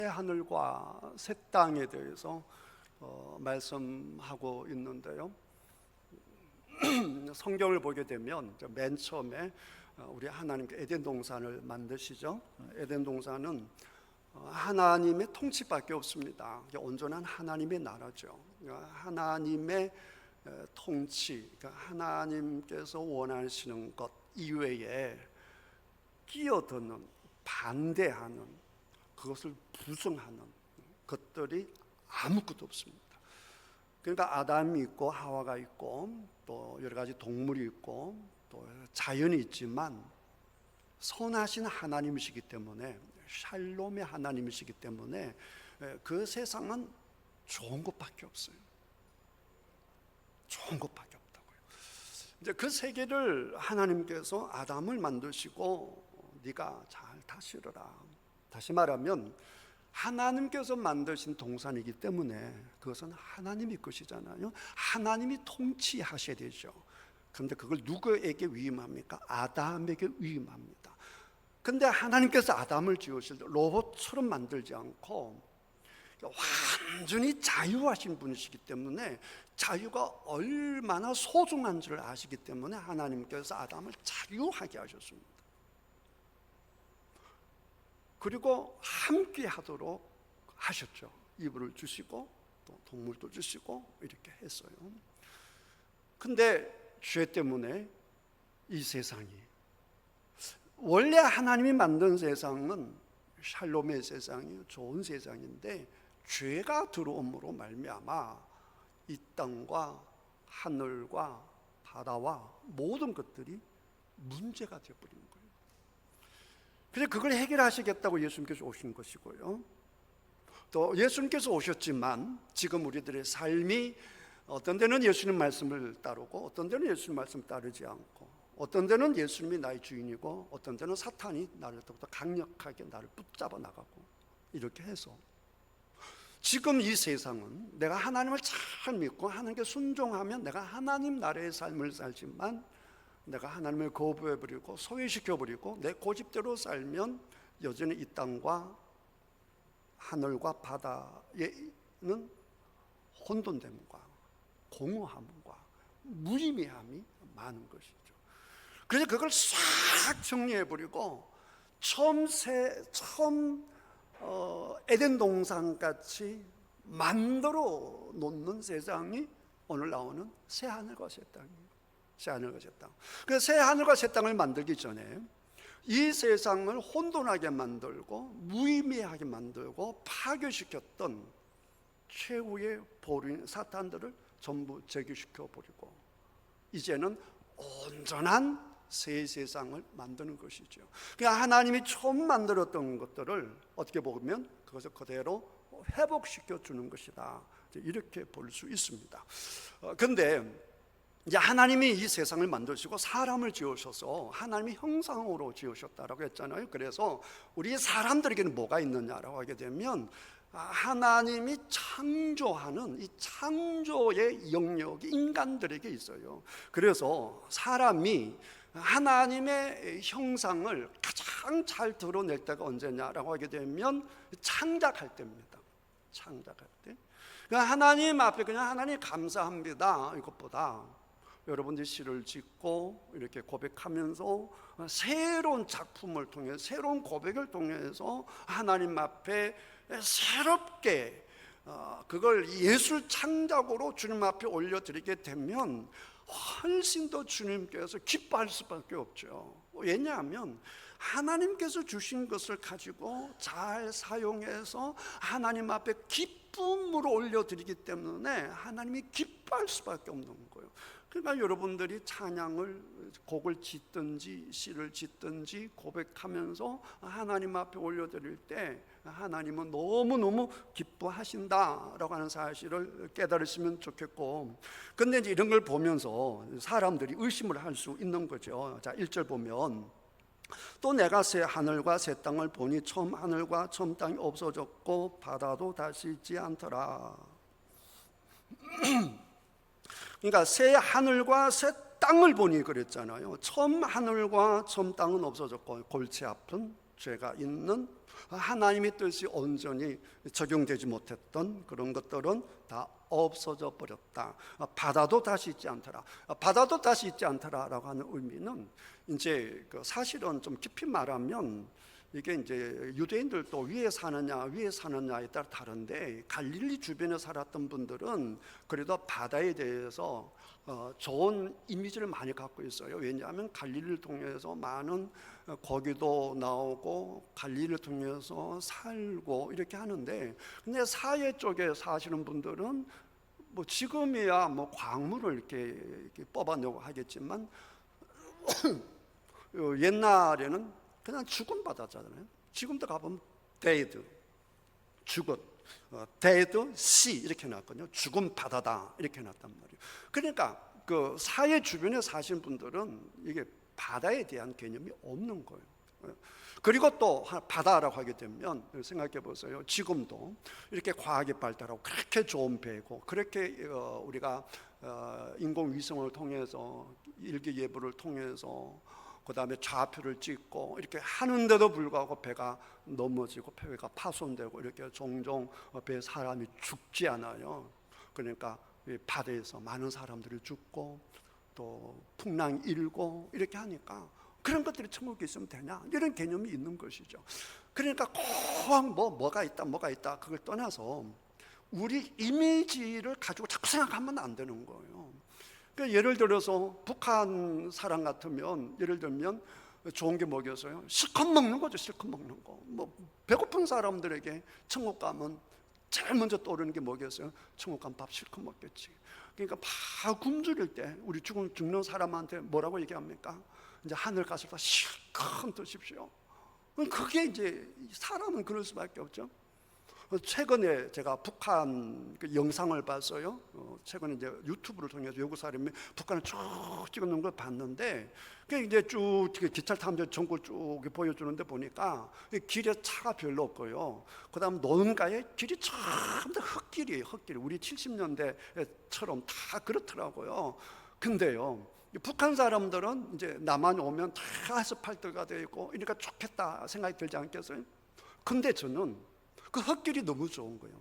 새 하늘과 새 땅에 대해서 말씀하고 있는데요. 성경을 보게 되면 맨 처음에 우리 하나님께 에덴 동산을 만드시죠. 에덴 동산은 하나님의 통치밖에 없습니다. 온전한 하나님의 나라죠. 하나님의 통치, 하나님께서 원하시는 것 이외에 끼어드는, 반대하는, 그것을 부정하는 것들이 아무것도 없습니다. 그러니까 아담이 있고 하와가 있고 또 여러 가지 동물이 있고 또 자연이 있지만 선하신 하나님이시기 때문에, 샬롬의 하나님이시기 때문에 그 세상은 좋은 것밖에 없어요. 좋은 것밖에 없다고요. 이제 그 세계를 하나님께서 아담을 만드시고 네가 잘 다스려라. 다시 말하면 하나님께서 만드신 동산이기 때문에 그것은 하나님의 것이잖아요. 하나님이 통치하셔야 되죠. 그런데 그걸 누구에게 위임합니까? 아담에게 위임합니다. 근데 하나님께서 아담을 지으실 때 로봇처럼 만들지 않고 완전히 자유하신 분이시기 때문에, 자유가 얼마나 소중한지를 아시기 때문에 하나님께서 아담을 자유하게 하셨습니다. 그리고 함께 하도록 하셨죠. 이불을 주시고 또 동물도 주시고 이렇게 했어요. 근데 죄 때문에 이 세상이, 원래 하나님이 만든 세상은 샬롬의 세상이에요. 좋은 세상인데 죄가 들어옴으로 말미암아 이 땅과 하늘과 바다와 모든 것들이 문제가 되어버린 거예요. 그래서 그걸 해결하시겠다고 예수님께서 오신 것이고요. 또 예수님께서 오셨지만 지금 우리들의 삶이 어떤 데는 예수님 말씀을 따르고 어떤 데는 예수님 말씀 따르지 않고, 어떤 데는 예수님이 나의 주인이고 어떤 데는 사탄이 나를 더욱더 강력하게 나를 붙잡아 나가고, 이렇게 해서 지금 이 세상은 내가 하나님을 잘 믿고 하나님께 순종하면 내가 하나님 나라의 삶을 살지만, 내가 하나님을 거부해버리고 소외시켜버리고 내 고집대로 살면 여전히 이 땅과 하늘과 바다에는 혼돈됨과 공허함과 무의미함이 많은 것이죠. 그래서 그걸 싹 정리해버리고 처음 에덴 동산같이 만들어 놓는 세상이 오늘 나오는 새 하늘과 새 땅이에요. 새 하늘과 새 땅. 그래서 새 하늘과 새 땅을 만들기 전에 이 세상을 혼돈하게 만들고 무의미하게 만들고 파괴시켰던 최후의 보린 사탄들을 전부 제거시켜 버리고 이제는 온전한 새 세상을 만드는 것이죠. 그러니까 하나님이 처음 만들었던 것들을 어떻게 보면 그것을 그대로 회복시켜 주는 것이다, 이렇게 볼 수 있습니다. 그런데 이제 하나님이 이 세상을 만드시고 사람을 지으셔서 하나님의 형상으로 지으셨다라고 했잖아요. 그래서 우리 사람들에게는 뭐가 있느냐라고 하게 되면 하나님이 창조하는 이 창조의 영역이 인간들에게 있어요. 그래서 사람이 하나님의 형상을 가장 잘 드러낼 때가 언제냐라고 하게 되면 창작할 때입니다. 창작할 때. 하나님 앞에 그냥 하나님 감사합니다 이것보다 여러분들이 시를 짓고 이렇게 고백하면서 새로운 작품을 통해, 새로운 고백을 통해서 하나님 앞에 새롭게 그걸 예술 창작으로 주님 앞에 올려드리게 되면 훨씬 더 주님께서 기뻐할 수밖에 없죠. 왜냐하면 하나님께서 주신 것을 가지고 잘 사용해서 하나님 앞에 기쁨으로 올려드리기 때문에 하나님이 기뻐할 수밖에 없는 거예요. 그러니까 여러분들이 찬양을, 곡을 짓든지 시를 짓든지 고백하면서 하나님 앞에 올려드릴 때 하나님은 너무너무 기뻐하신다라고 하는 사실을 깨달으시면 좋겠고, 근데 이제 이런 걸 보면서 사람들이 의심을 할 수 있는 거죠. 자, 1절 보면 또 내가 새 하늘과 새 땅을 보니 처음 하늘과 처음 땅이 없어졌고 바다도 다시 있지 않더라. 그러니까 새 하늘과 새 땅을 보니 그랬잖아요. 처음 하늘과 처음 땅은 없어졌고 골치 아픈 죄가 있는 하나님의 뜻이 온전히 적용되지 못했던 그런 것들은 다 없어져 버렸다. 바다도 다시 있지 않더라. 바다도 다시 있지 않더라라고 하는 의미는 이제 사실은 좀 깊이 말하면 이게 이제 유대인들도 위에 사느냐에 따라 다른데, 갈릴리 주변에 살았던 분들은 그래도 바다에 대해서 좋은 이미지를 많이 갖고 있어요. 왜냐하면 갈릴리를 통해서 많은 고기도 나오고 갈릴리를 통해서 살고 이렇게 하는데, 근데 사해 쪽에 사시는 분들은 뭐 지금이야 뭐 광물을 이렇게 뽑아내고 하겠지만 옛날에는 그냥 죽은 바다잖아요. 지금도 가보면 데이드, 죽은, 데이드 씨 이렇게 나왔거든요. 죽은 바다다 이렇게 나왔단 말이에요. 그러니까 그 사해 주변에 사시는 분들은 이게 바다에 대한 개념이 없는 거예요. 그리고 또 바다라고 하게 되면 생각해 보세요. 지금도 이렇게 과학이 발달하고 그렇게 좋은 배고 그렇게 우리가 인공위성을 통해서 일기예보를 통해서 그 다음에 좌표를 찍고 이렇게 하는데도 불구하고 배가 넘어지고 배가 파손되고 이렇게 종종 배에 사람이 죽지 않아요. 그러니까 바다에서 많은 사람들이 죽고 또 풍랑이 일고 이렇게 하니까 그런 것들이 천국에 있으면 되냐, 이런 개념이 있는 것이죠. 그러니까 꼭 뭐가 있다 그걸 떠나서 우리 이미지를 가지고 자꾸 생각하면 안 되는 거예요. 그러니까 예를 들어서 북한 사람 같으면 예를 들면 좋은 게 뭐겠어요? 실컷 먹는 거죠. 실컷 먹는 거. 뭐 배고픈 사람들에게 천국 가면 제일 먼저 떠오르는 게 뭐겠어요? 천국 가면 밥 실컷 먹겠지. 그러니까 밥 굶주릴 때 우리 죽는 사람한테 뭐라고 얘기합니까? 이제 하늘 가서 다 실컷 드십시오. 그게 이제 사람은 그럴 수밖에 없죠. 최근에 제가 북한 그 영상을 봤어요. 최근에 이제 유튜브를 통해서 외국 사람이 북한을 쭉 찍어놓은 걸 봤는데, 그 이제 쭉 기차를 타면서 전국을 쭉 보여주는데 보니까 길에 차가 별로 없고요. 그다음 노는가에 길이 전부 다 흙길이에요. 흙길. 우리 70년대처럼 다 그렇더라고요. 근데요, 북한 사람들은 이제 남한 오면 다 아스팔트가 되어 있고 그러니까 좋겠다 생각이 들지 않겠어요? 근데 저는 그 흙길이 너무 좋은 거예요.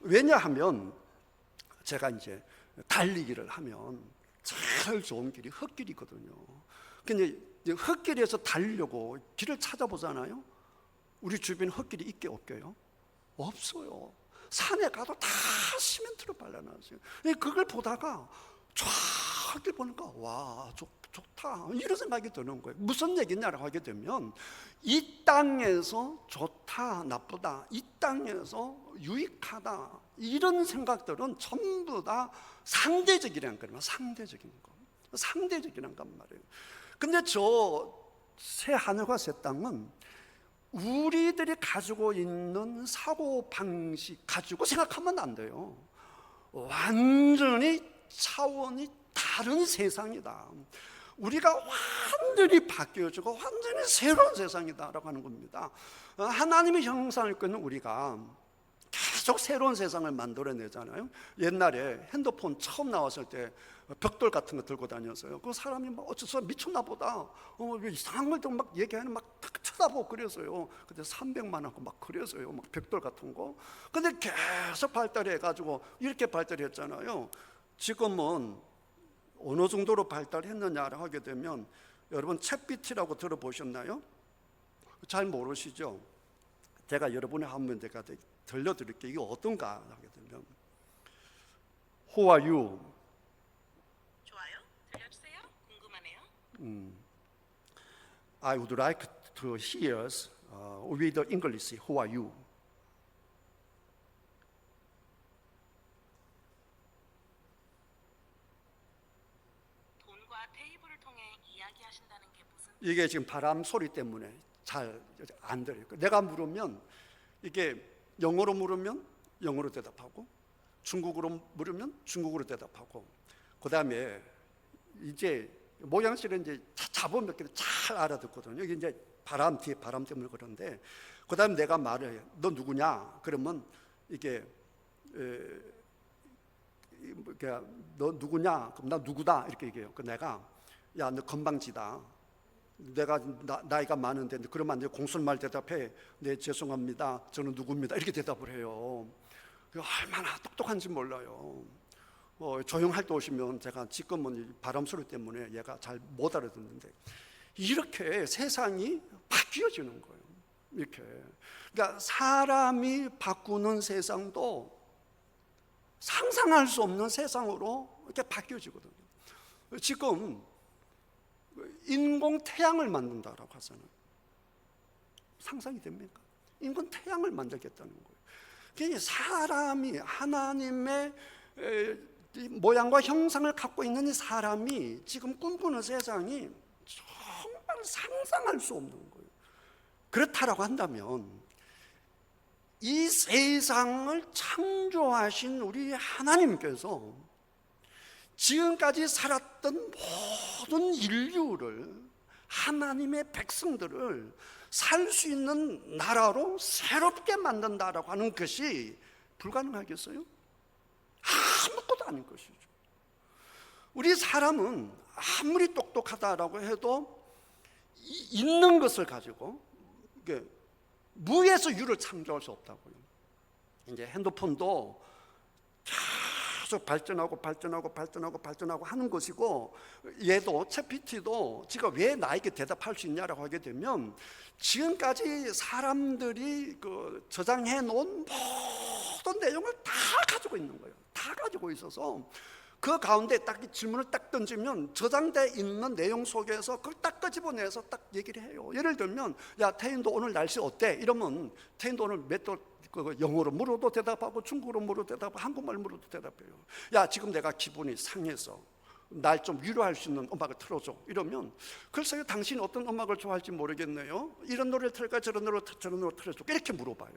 왜냐하면 제가 이제 달리기를 하면 제일 좋은 길이 흙길이거든요. 근데 흙길에서 달리려고 길을 찾아보잖아요. 우리 주변에 흙길이 있게 없게요? 없어요. 산에 가도 다 시멘트로 발라놨어요. 그걸 보다가 쫙 보니까 와, 좋다 이런 생각이 드는 거예요. 무슨 얘기냐라고 하게 되면 이 땅에서 좋다 나쁘다, 이 땅에서 유익하다 이런 생각들은 전부 다 상대적이라는 거예요. 상대적이란 건 말이에요. 근데 저 새 하늘과 새 땅은 우리들이 가지고 있는 사고방식 가지고 생각하면 안 돼요. 완전히 차원이 다른 세상이다. 우리가 완전히 바뀌어지고 완전히 새로운 세상이다라고 하는 겁니다. 하나님의 형상을 끄는 우리가 계속 새로운 세상을 만들어내잖아요. 옛날에 핸드폰 처음 나왔을 때 벽돌 같은 거 들고 다녔어요. 그 사람이 막 어째서 미쳤나 보다. 이상한 걸 막 얘기하는 막 쳐다보고 그랬어요. 그때 300만 원고 막 그랬어요. 막 벽돌 같은 거. 근데 계속 발달해가지고 이렇게 발달했잖아요. 지금은 어느 정도로 발달했느냐를 하게 되면 여러분 챗GPT라고 들어보셨나요? 잘 모르시죠? 제가 여러분의 한번 제가 들려드릴게요. 이게 어떤가 하게 되면 Who are you? 좋아요. 들려주세요. 궁금하네요. I would like to hear with English. Who are you? 돈과 테이블을 통해 이야기하신다는 게 무슨? 이게 지금 바람 소리 때문에 잘 안 들려요. 내가 물으면 이게 영어로 물으면 영어로 대답하고 중국어로 물으면 중국어로 대답하고 그 다음에 이제 모양새는 이제 잡음 몇 개를 잘 알아듣거든요. 이게 이제 바람 때문에 그런데 그 다음에 내가 말을 해요. 너 누구냐? 그러면 이게 너 누구냐? 그럼 나 누구다 이렇게 얘기해요. 그 내가 야 너 건방지다. 내가 나이가 많은데 그러면 안 돼. 공손말 대답해. 네, 죄송합니다. 저는 누구입니다. 이렇게 대답을 해요. 얼마나 똑똑한지 몰라요. 조용할 때 오시면 제가 지금은 바람 소리 때문에 얘가 잘 못 알아듣는데 이렇게 세상이 바뀌어지는 거예요. 이렇게. 그러니까 사람이 바꾸는 세상도 상상할 수 없는 세상으로 이렇게 바뀌어지거든요. 지금 인공 태양을 만든다라고 하잖아요. 상상이 됩니까? 인공 태양을 만들겠다는 거예요. 그러니까 사람이 하나님의 모양과 형상을 갖고 있는 이 사람이 지금 꿈꾸는 세상이 정말 상상할 수 없는 거예요. 그렇다라고 한다면 이 세상을 창조하신 우리 하나님께서 지금까지 살았던 모든 인류를, 하나님의 백성들을 살 수 있는 나라로 새롭게 만든다라고 하는 것이 불가능하겠어요? 아무것도 아닌 것이죠. 우리 사람은 아무리 똑똑하다라고 해도 있는 것을 가지고 무에서 유를 창조할 수 없다고요. 이제 핸드폰도 계속 발전하고 하는 것이고, 얘도 챗GPT도 지가 왜 나에게 대답할 수 있냐라고 하게 되면 지금까지 사람들이 저장해 놓은 모든 내용을 다 가지고 있는 거예요. 다 가지고 있어서 그 가운데 딱 질문을 딱 던지면 저장돼 있는 내용 속에서 그걸 딱 끄집어내서 딱 얘기를 해요. 예를 들면, 야, 태인도 오늘 날씨 어때? 이러면 태인도 오늘 몇 도 영어로 물어도 대답하고, 중국어로 물어도 대답하고, 한국말 물어도 대답해요. 야, 지금 내가 기분이 상해서 날 좀 위로할 수 있는 음악을 틀어줘. 이러면, 글쎄요, 당신이 어떤 음악을 좋아할지 모르겠네요. 이런 노래를 틀을까, 저런 노래 틀어줘. 이렇게 물어봐요.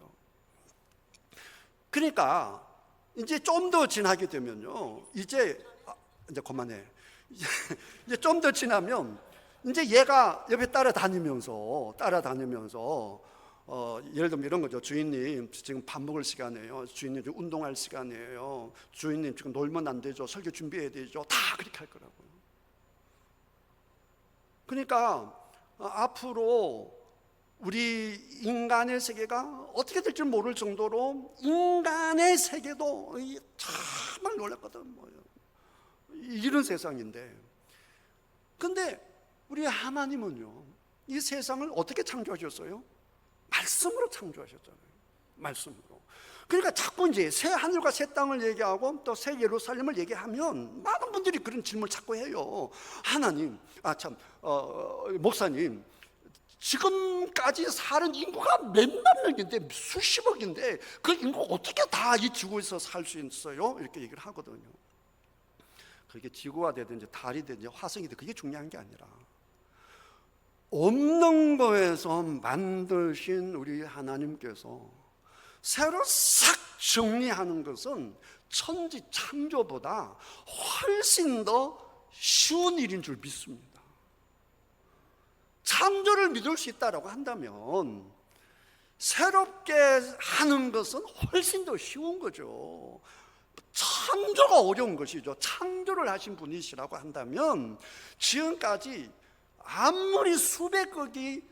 그러니까 이제 좀 더 지나게 되면요, 이제 그만해. 이제 좀 더 지나면 이제 얘가 옆에 따라다니면서 예를 들면 이런 거죠. 주인님, 지금 밥 먹을 시간이에요. 주인님, 지금 운동할 시간이에요. 주인님, 지금 놀면 안 되죠. 설교 준비해야 되죠. 다 그렇게 할 거라고요. 그러니까 앞으로 우리 인간의 세계가 어떻게 될지 모를 정도로 인간의 세계도 정말 놀랍거든. 이런 세상인데, 근데 우리 하나님은요, 이 세상을 어떻게 창조하셨어요? 말씀으로 창조하셨잖아요. 말씀으로. 그러니까 자꾸 이제 새 하늘과 새 땅을 얘기하고 또 새 예루살렘을 얘기하면 많은 분들이 그런 질문을 자꾸 해요. 하나님, 목사님, 지금까지 사는 인구가 몇만 명인데, 수십억인데 그 인구 어떻게 다 이 지구에서 살 수 있어요? 이렇게 얘기를 하거든요. 그게 지구가 되든지 달이 되든지 화성이 되든지 그게 중요한 게 아니라, 없는 거에서 만드신 우리 하나님께서 새로 싹 정리하는 것은 천지 창조보다 훨씬 더 쉬운 일인 줄 믿습니다. 창조를 믿을 수 있다고 한다면 새롭게 하는 것은 훨씬 더 쉬운 거죠. 창조가 어려운 것이죠. 창조를 하신 분이시라고 한다면 지금까지 아무리 수백억이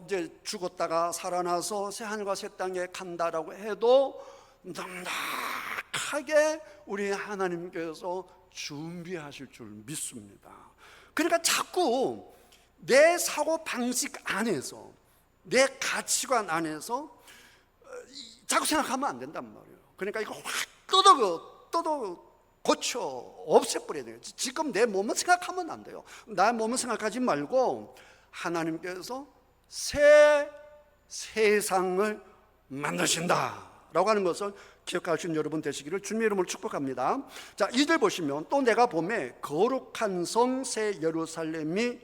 이제 죽었다가 살아나서 새 하늘과 새 땅에 간다라고 해도 넉넉하게 우리 하나님께서 준비하실 줄 믿습니다. 그러니까 자꾸 내 사고 방식 안에서, 내 가치관 안에서 자꾸 생각하면 안 된단 말이에요. 그러니까 이거 확 뜯어 고쳐 없애버려야 돼요. 지금 내 몸을 생각하면 안 돼요. 나의 몸을 생각하지 말고 하나님께서 새 세상을 만드신다 라고 하는 것을 기억하시는 여러분 되시기를 주님의 이름으로 축복합니다. 자, 2절 보시면, 또 내가 보매 거룩한 성 새 예루살렘이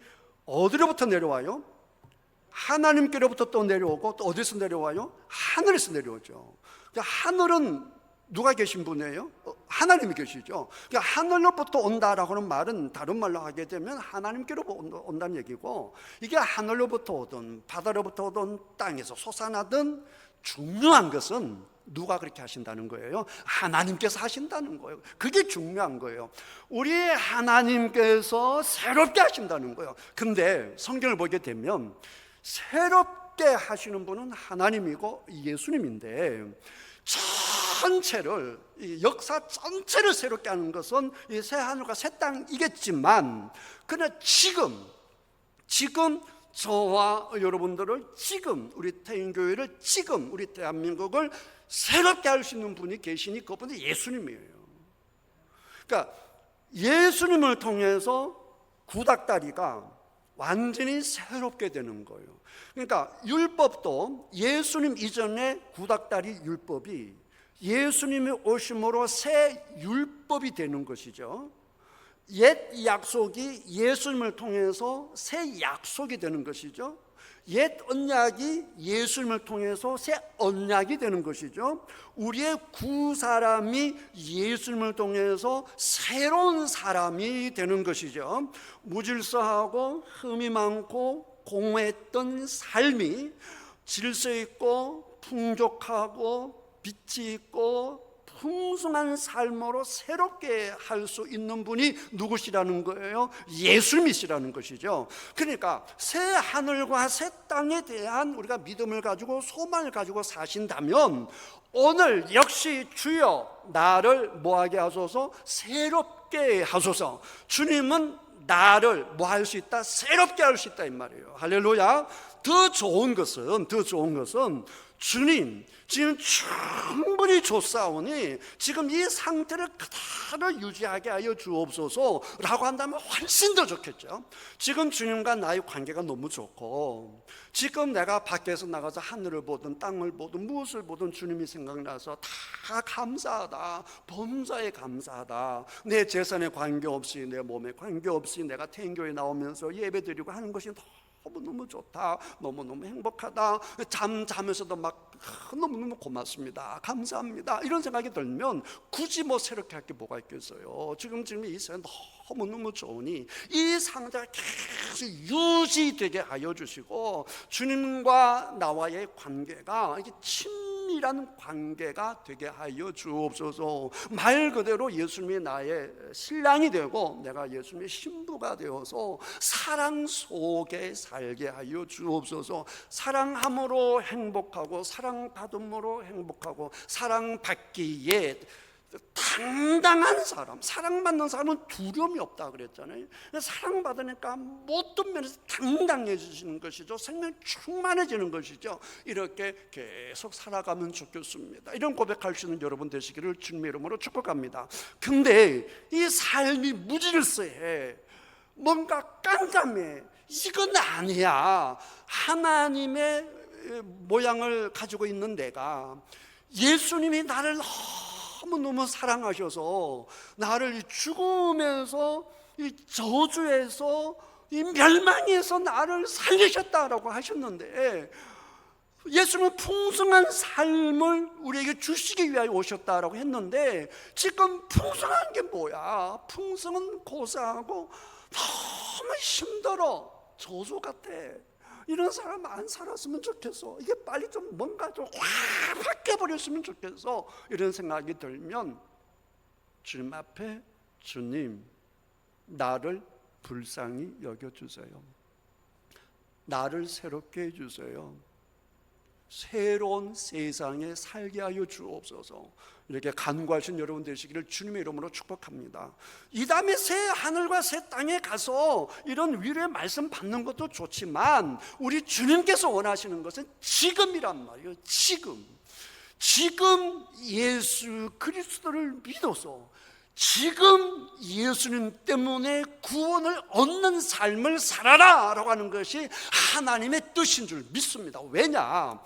어디로부터 내려와요? 하나님께로부터 또 내려오고, 또 어디서 내려와요? 하늘에서 내려오죠. 하늘은 누가 계신 분이에요? 하나님이 계시죠. 그러니까 하늘로부터 온다라고 하는 말은 다른 말로 하게 되면 하나님께로부터 온다는 얘기고, 이게 하늘로부터 오든 바다로부터 오든 땅에서 솟아나든 중요한 것은 누가 그렇게 하신다는 거예요? 하나님께서 하신다는 거예요. 그게 중요한 거예요. 우리 하나님께서 새롭게 하신다는 거예요. 근데 성경을 보게 되면 새롭게 하시는 분은 하나님이고 예수님인데, 전체를, 이 역사 전체를 새롭게 하는 것은 이 새 하늘과 새 땅이겠지만, 그러나 지금 저와 여러분들을, 지금 우리 태인교회를, 지금 우리 대한민국을 새롭게 할 수 있는 분이 계시니 그분이 예수님이에요. 그러니까 예수님을 통해서 구닥다리가 완전히 새롭게 되는 거예요. 그러니까 율법도 예수님 이전에 구닥다리 율법이 예수님이 오심으로 새 율법이 되는 것이죠. 옛 약속이 예수님을 통해서 새 약속이 되는 것이죠. 옛 언약이 예수님을 통해서 새 언약이 되는 것이죠. 우리의 구사람이 예수님을 통해서 새로운 사람이 되는 것이죠. 무질서하고 흠이 많고 공허했던 삶이 질서 있고 풍족하고 빛이 있고 풍성한 삶으로 새롭게 할 수 있는 분이 누구시라는 거예요? 예수님이시라는 것이죠. 그러니까 새 하늘과 새 땅에 대한 우리가 믿음을 가지고 소망을 가지고 사신다면, 오늘 역시 주여 나를 뭐하게 하소서? 새롭게 하소서. 주님은 나를 뭐 할 수 있다? 새롭게 할 수 있다, 이 말이에요. 할렐루야. 더 좋은 것은 주님 지금 충분히 좋사오니 지금 이 상태를 그대로 유지하게 하여 주옵소서 라고 한다면 훨씬 더 좋겠죠. 지금 주님과 나의 관계가 너무 좋고, 지금 내가 밖에서 나가서 하늘을 보든 땅을 보든 무엇을 보든 주님이 생각나서 다 감사하다, 범사에 감사하다, 내 재산에 관계없이, 내 몸에 관계없이 내가 태인교회 나오면서 예배드리고 하는 것이 너무너무 좋다, 너무너무 행복하다, 잠자면서도 막 너무너무 고맙습니다, 감사합니다, 이런 생각이 들면 굳이 뭐 새롭게 할 게 뭐가 있겠어요. 지금 이 세상 너무너무 좋으니 이 상태가 계속 유지되게 하여 주시고, 주님과 나와의 관계가 이게 친밀한 관계가 되게 하여 주옵소서. 말 그대로 예수님이 나의 신랑이 되고 내가 예수님의 신부가 되어서 사랑 속에 살게 하여 주옵소서. 사랑함으로 행복하고 사랑받음으로 행복하고 사랑받기에 당당한 사람, 사랑받는 사람은 두려움이 없다 그랬잖아요. 사랑받으니까 모든 면에서 당당해지시는 것이죠. 생명이 충만해지는 것이죠. 이렇게 계속 살아가면 좋겠습니다. 이런 고백할 수 있는 여러분 되시기를 주님의 이름으로 축복합니다. 근데 이 삶이 무질서해, 뭔가 깜깜해, 이건 아니야. 하나님의 모양을 가지고 있는 내가, 예수님이 나를 너무너무 사랑하셔서 나를 이 죽으면서 이 저주에서 이 멸망에서 나를 살리셨다라고 하셨는데, 예수님은 풍성한 삶을 우리에게 주시기 위하여 오셨다라고 했는데, 지금 풍성한 게 뭐야? 풍성은 고사하고 너무 힘들어, 저주 같아. 이런 사람 안 살았으면 좋겠어. 이게 빨리 좀 뭔가 좀 확 바뀌어버렸으면 좋겠어. 이런 생각이 들면 주님 앞에, 주님 나를 불쌍히 여겨주세요. 나를 새롭게 해주세요. 새로운 세상에 살게 하여 주옵소서. 이렇게 간구하신 여러분 되시기를 주님의 이름으로 축복합니다. 이 다음에 새 하늘과 새 땅에 가서 이런 위로의 말씀 받는 것도 좋지만, 우리 주님께서 원하시는 것은 지금이란 말이에요. 지금 예수 그리스도를 믿어서 지금 예수님 때문에 구원을 얻는 삶을 살아라 라고 하는 것이 하나님의 뜻인 줄 믿습니다. 왜냐?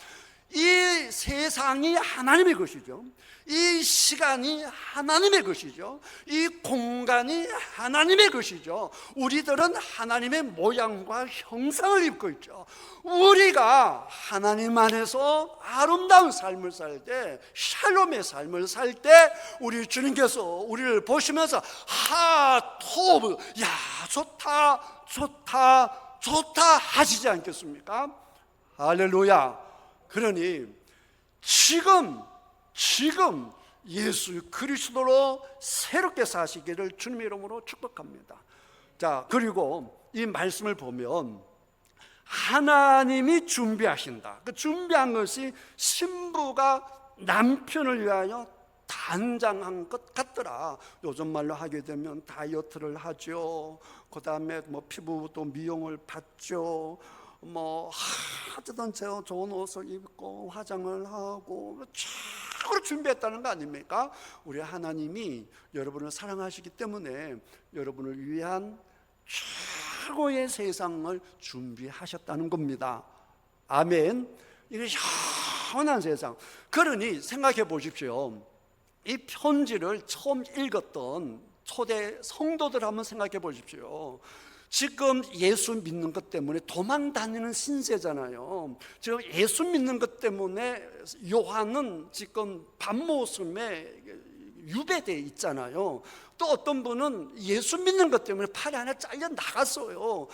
이 세상이 하나님의 것이죠. 이 시간이 하나님의 것이죠. 이 공간이 하나님의 것이죠. 우리들은 하나님의 모양과 형상을 입고 있죠. 우리가 하나님 안에서 아름다운 삶을 살 때, 샬롬의 삶을 살 때, 우리 주님께서 우리를 보시면서 토브, 야 좋다 하시지 않겠습니까? 할렐루야. 그러니 지금 지금 예수 그리스도로 새롭게 사시기를 주님의 이름으로 축복합니다. 자, 그리고 이 말씀을 보면 하나님이 준비하신다. 그 준비한 것이 신부가 남편을 위하여 단장한 것 같더라. 요즘 말로 하게 되면 다이어트를 하죠. 그 다음에 뭐 피부도 미용을 받죠. 뭐 어쨌든 좋은 옷을 입고 화장을 하고 최고로 준비했다는 거 아닙니까? 우리 하나님이 여러분을 사랑하시기 때문에 여러분을 위한 최고의 세상을 준비하셨다는 겁니다. 아멘. 이게 시원한 세상. 그러니 생각해 보십시오. 이 편지를 처음 읽었던 초대 성도들 한번 생각해 보십시오. 지금 예수 믿는 것 때문에 도망 다니는 신세잖아요. 지금 예수 믿는 것 때문에 요한은 지금 밤모섬에 유배되어 있잖아요. 또 어떤 분은 예수 믿는 것 때문에 팔이 하나 잘려 나갔어요.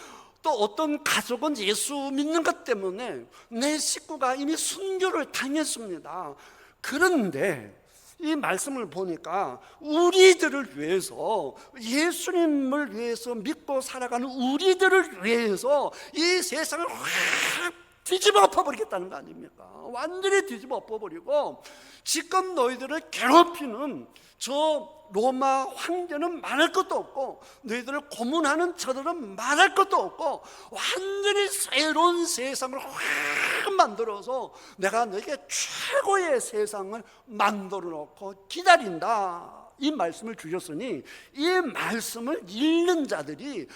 또 어떤 가족은 예수 믿는 것 때문에 내 식구가 이미 순교를 당했습니다. 그런데 이 말씀을 보니까 우리들을 위해서, 예수님을 위해서 믿고 살아가는 우리들을 위해서 이 세상을 확 뒤집어 엎어버리겠다는 거 아닙니까? 완전히 뒤집어 엎어버리고 지금 너희들을 괴롭히는 저 로마 황제는 말할 것도 없고 너희들을 고문하는 저들은 말할 것도 없고 완전히 새로운 세상을 확 만들어서 내가 너에게 최고의 세상을 만들어 놓고 기다린다. 이 말씀을 주셨으니 이 말씀을 읽는 자들이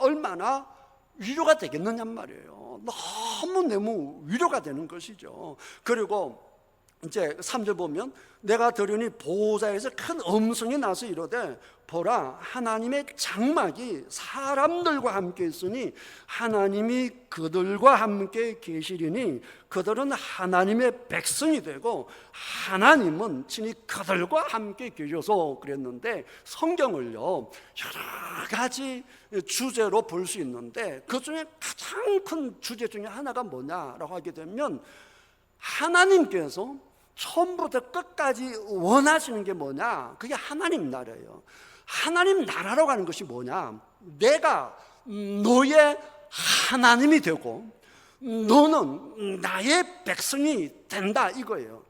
얼마나 위로가 되겠느냐 말이에요. 너무 위로가 되는 것이죠. 그리고 이제 3절 보면 내가 들으니 보호자에서 큰 음성이 나서 이르되 보라 하나님의 장막이 사람들과 함께 있으니 하나님이 그들과 함께 계시리니 그들은 하나님의 백성이 되고 하나님은 친히 그들과 함께 계셔서 그랬는데 성경을요 여러 가지 주제로 볼 수 있는데 그 중에 가장 큰 주제 중에 하나가 뭐냐라고 하게 되면 하나님께서 처음부터 끝까지 원하시는 게 뭐냐? 그게 하나님 나라예요. 하나님 나라라고 하는 것이 뭐냐? 내가 너의 하나님이 되고 너는 나의 백성이 된다 이거예요.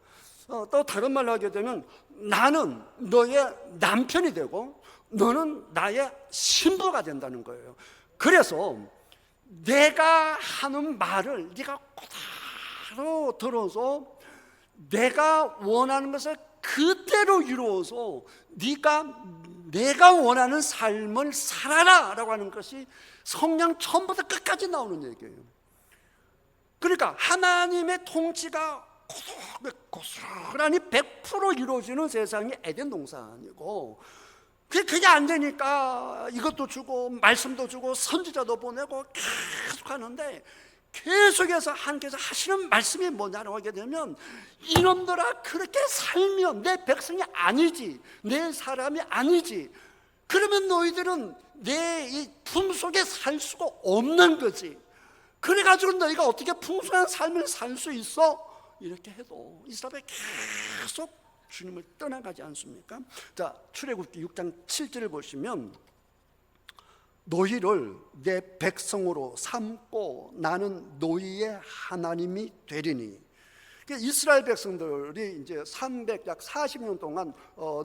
또 다른 말로 하게 되면 나는 너의 남편이 되고 너는 나의 신부가 된다는 거예요. 그래서 내가 하는 말을 네가 그대로 들어서 내가 원하는 것을 그대로 이루어서 내가 원하는 삶을 살아라 라고 하는 것이 성경 처음부터 끝까지 나오는 얘기예요. 그러니까 하나님의 통치가 고스란히 100% 이루어지는 세상이 에덴 동산이고 그게 안 되니까 이것도 주고 말씀도 주고 선지자도 보내고 계속 하는데 계속해서 하나님께서 하시는 말씀이 뭐냐라고 하게 되면 이놈들아 그렇게 살면 내 백성이 아니지 내 사람이 아니지 그러면 너희들은 내 이 품속에 살 수가 없는 거지. 그래가지고 너희가 어떻게 풍성한 삶을 살 수 있어? 이렇게 해도 이스라엘이 계속 주님을 떠나가지 않습니까? 자, 출애굽기 6장 7절을 보시면 너희를 내 백성으로 삼고 나는 너희의 하나님이 되리니. 이스라엘 백성들이 이제 약 40년 동안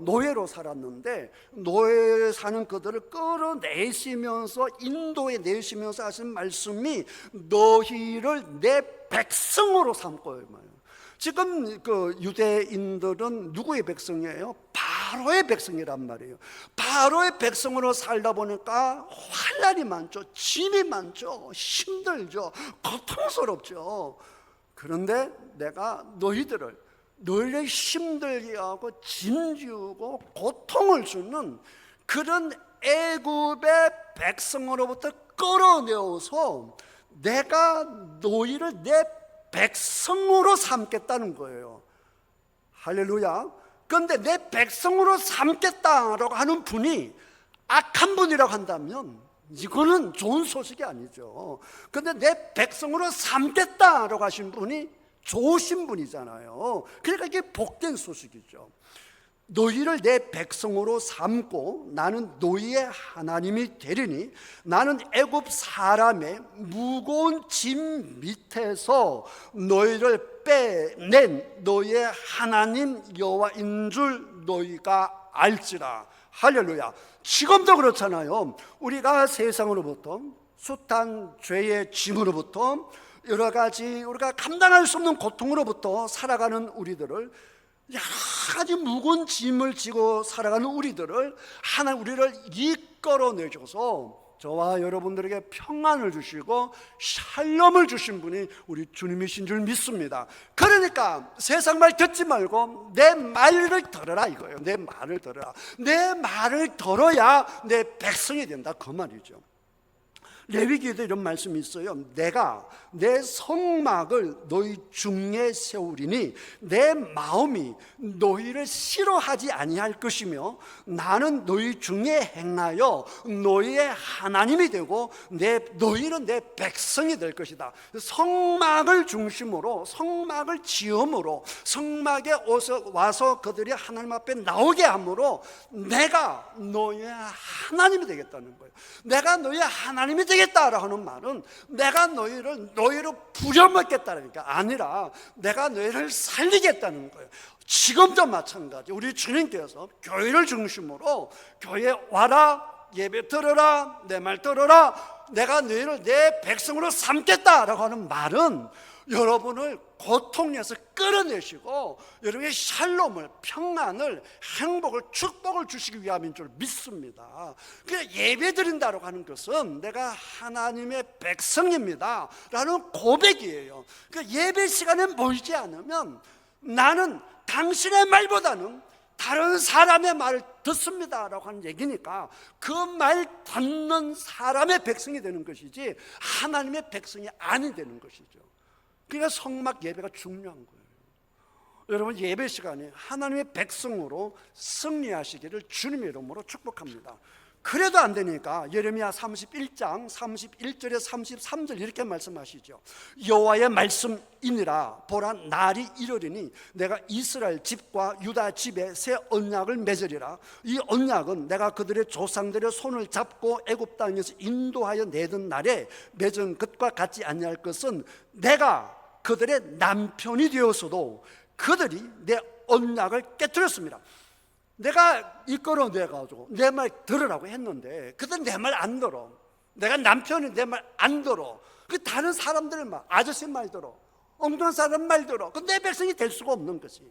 노예로 살았는데 노예에 사는 그들을 끌어내시면서 인도에 내시면서 하신 말씀이 너희를 내 백성으로 삼고 지금 그 유대인들은 누구의 백성이에요? 바로의 백성이란 말이에요. 바로의 백성으로 살다 보니까 환난이 많죠. 짐이 많죠. 힘들죠. 고통스럽죠. 그런데 내가 너희를 힘들게 하고 짐지우고 고통을 주는 그런 애굽의 백성으로부터 끌어내어서 내가 너희를 내 백성으로 삼겠다는 거예요. 할렐루야. 그런데 내 백성으로 삼겠다라고 하는 분이 악한 분이라고 한다면 이거는 좋은 소식이 아니죠. 그런데 내 백성으로 삼겠다라고 하신 분이 좋으신 분이잖아요. 그러니까 이게 복된 소식이죠. 너희를 내 백성으로 삼고 나는 너희의 하나님이 되리니 나는 애굽 사람의 무거운 짐 밑에서 너희를 빼낸 너희의 하나님 여호와인 줄 너희가 알지라. 할렐루야. 지금도 그렇잖아요. 우리가 세상으로부터 숱한 죄의 짐으로부터 여러 가지 우리가 감당할 수 없는 고통으로부터 살아가는 우리들을, 여러 가지 무거운 짐을 지고 살아가는 우리들을 하나님 우리를 이끌어내셔서 저와 여러분들에게 평안을 주시고 샬롬을 주신 분이 우리 주님이신 줄 믿습니다. 그러니까 세상 말 듣지 말고 내 말을 들어라 이거예요. 내 말을 들어라. 내 말을 들어야 내 백성이 된다 그 말이죠. 레위기에도 이런 말씀이 있어요. 내가 내 성막을 너희 중에 세우리니 내 마음이 너희를 싫어하지 아니할 것이며 나는 너희 중에 행하여 너희의 하나님이 되고 너희는 내 백성이 될 것이다. 성막을 중심으로 성막을 지음으로 성막에 와서 그들이 하나님 앞에 나오게 함으로 내가 너희의 하나님이 되겠다는 거예요. 내가 너희의 하나님이 되겠다라고 하는 말은 내가 너희를 부려먹겠다니까 아니라 내가 너희를 살리겠다는 거예요. 지금도 마찬가지. 우리 주님께서 교회를 중심으로 교회에 와라, 예배 들어라, 내 말 들어라, 내가 너희를 내 백성으로 삼겠다라고 하는 말은 여러분을 고통에서 끌어내시고 여러분의 샬롬을, 평안을, 행복을, 축복을 주시기 위함인 줄 믿습니다. 그냥 예배 드린다고 하는 것은 내가 하나님의 백성입니다 라는 고백이에요. 그러니까 예배 시간에 모이지 않으면 나는 당신의 말보다는 다른 사람의 말을 듣습니다 라고 하는 얘기니까 그 말 듣는 사람의 백성이 되는 것이지 하나님의 백성이 아니 되는 것이죠. 그러니까 성막 예배가 중요한 거예요. 여러분 예배 시간에 하나님의 백성으로 승리하시기를 주님의 이름으로 축복합니다. 그래도 안 되니까 예레미야 31장 31절에 33절 이렇게 말씀하시죠. 여호와의 말씀이니라. 보라 날이 이르리니 내가 이스라엘 집과 유다 집에 새 언약을 맺으리라. 이 언약은 내가 그들의 조상들의 손을 잡고 애굽 땅에서 인도하여 내던 날에 맺은 것과 같지 아니할 것은 내가 그들의 남편이 되었어도 그들이 내 언약을 깨뜨렸습니다. 내가 이끌어내가지고 내 말 들으라고 했는데 그들은 내 말 안 들어. 내가 남편이 내 말 안 들어. 그 다른 사람들 말, 아저씨 말 들어, 엉뚱한 사람 말 들어. 그 내 백성이 될 수가 없는 것이.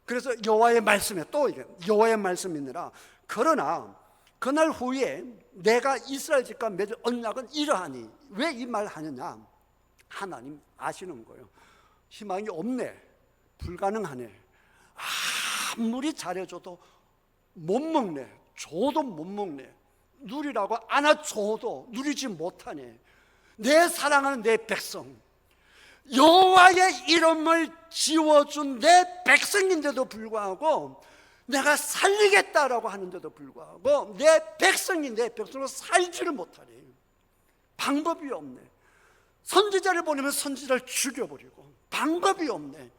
그래서 여호와의 말씀에 또 이게 여호와의 말씀이니라. 그러나 그날 후에 내가 이스라엘 집과 맺은 언약은 이러하니. 왜 이 말 하느냐? 하나님 아시는 거예요. 희망이 없네, 불가능하네, 아무리 잘해줘도 못 먹네, 줘도 못 먹네, 누리라고 안아줘도 누리지 못하네. 내 사랑하는 내 백성, 여호와의 이름을 지워준 내 백성인데도 불구하고 내가 살리겠다라고 하는데도 불구하고 내 백성이 내 백성으로 살지를 못하니 방법이 없네. 선지자를 보내면 선지자를 죽여버리고 방법이 없네.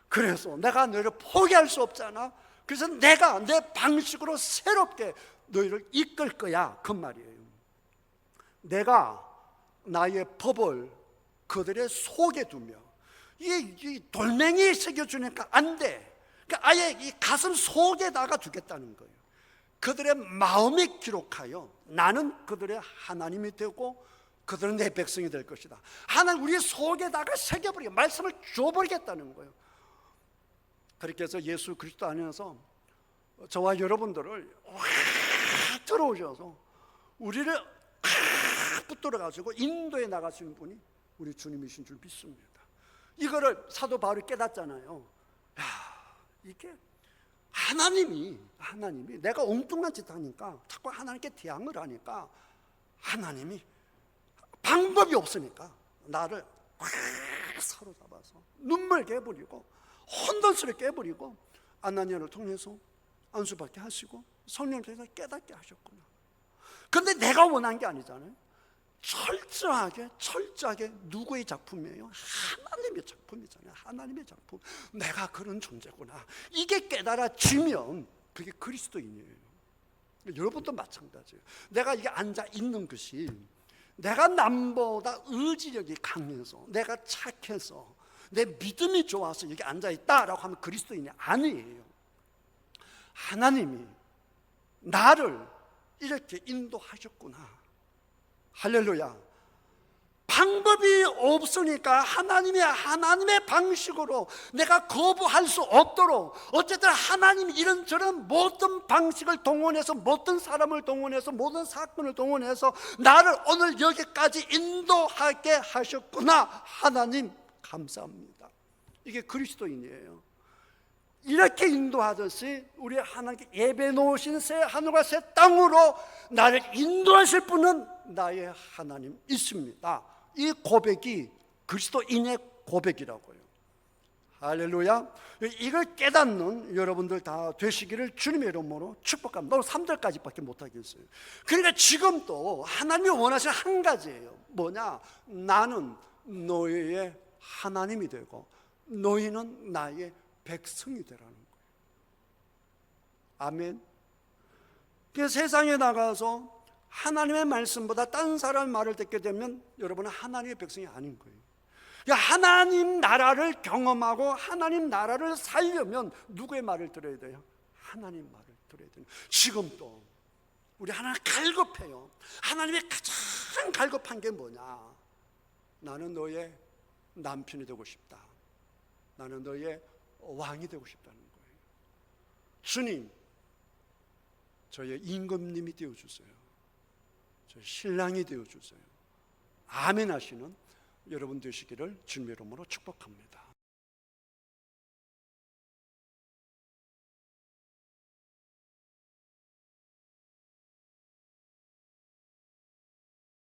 그래서 내가 너희를 포기할 수 없잖아. 그래서 내가 내 방식으로 새롭게 너희를 이끌 거야 그 말이에요. 내가 나의 법을 그들의 속에 두며 이 돌멩이에 새겨주니까 안 돼. 그러니까 아예 이 가슴 속에다가 두겠다는 거예요. 그들의 마음에 기록하여 나는 그들의 하나님이 되고 그들은 내 백성이 될 것이다. 하나님 우리 속에다가 새겨버리게 말씀을 줘버리겠다는 거예요. 그렇게 해서 예수 그리스도 안에서 저와 여러분들을 확 들어오셔서 우리를 확 붙들어가지고 인도에 나가신 분이 우리 주님이신 줄 믿습니다. 이거를 사도 바울이 깨닫잖아요. 야, 이게 하나님이 내가 엉뚱한 짓 하니까 자꾸 하나님께 대항을 하니까 하나님이 방법이 없으니까 나를 확 사로잡아서 눈물 깨버리고 혼돈스를 깨버리고 아나니아를 통해서 안수받게 하시고 성령을 통해서 깨닫게 하셨구나. 그런데 내가 원한 게 아니잖아요. 철저하게 누구의 작품이에요? 하나님의 작품이잖아요. 하나님의 작품, 내가 그런 존재구나, 이게 깨달아지면 그게 그리스도인이에요. 여러분도 마찬가지예요. 내가 이게 앉아 있는 것이 내가 남보다 의지력이 강해서, 내가 착해서, 내 믿음이 좋아서 여기 앉아 있다라고 하면 그리스도인이 아니에요. 하나님이 나를 이렇게 인도하셨구나. 할렐루야. 방법이 없으니까 하나님의 방식으로 내가 거부할 수 없도록, 어쨌든 하나님이 이런저런 모든 방식을 동원해서, 모든 사람을 동원해서, 모든 사건을 동원해서 나를 오늘 여기까지 인도하게 하셨구나. 하나님 감사합니다. 이게 그리스도인이에요. 이렇게 인도하듯이 우리 하나님께 예배 놓으신 새 하늘과 새 땅으로 나를 인도하실 분은 나의 하나님 있습니다. 이 고백이 그리스도인의 고백이라고요. 할렐루야. 이걸 깨닫는 여러분들 다 되시기를 주님의 이름으로 축복합니다. 오늘 3절까지밖에 못하겠어요. 그러니까 지금도 하나님이 원하시는 한 가지예요. 뭐냐? 나는 너희의 하나님이 되고 너희는 나의 백성이 되라는 거예요. 아멘. 그 세상에 나가서 하나님의 말씀보다 다른 사람의 말을 듣게 되면 여러분은 하나님의 백성이 아닌 거예요. 그러니까 하나님 나라를 경험하고 하나님 나라를 살려면 누구의 말을 들어야 돼요? 하나님 말을 들어야 돼요. 지금도 우리 하나님 갈급해요. 하나님의 가장 갈급한 게 뭐냐? 나는 너의 남편이 되고 싶다. 나는 너의 왕이 되고 싶다는 거예요. 주님, 저의 임금님이 되어주세요. 저의 신랑이 되어주세요. 아멘 하시는 여러분 되시기를 주님의 이름으로 축복합니다.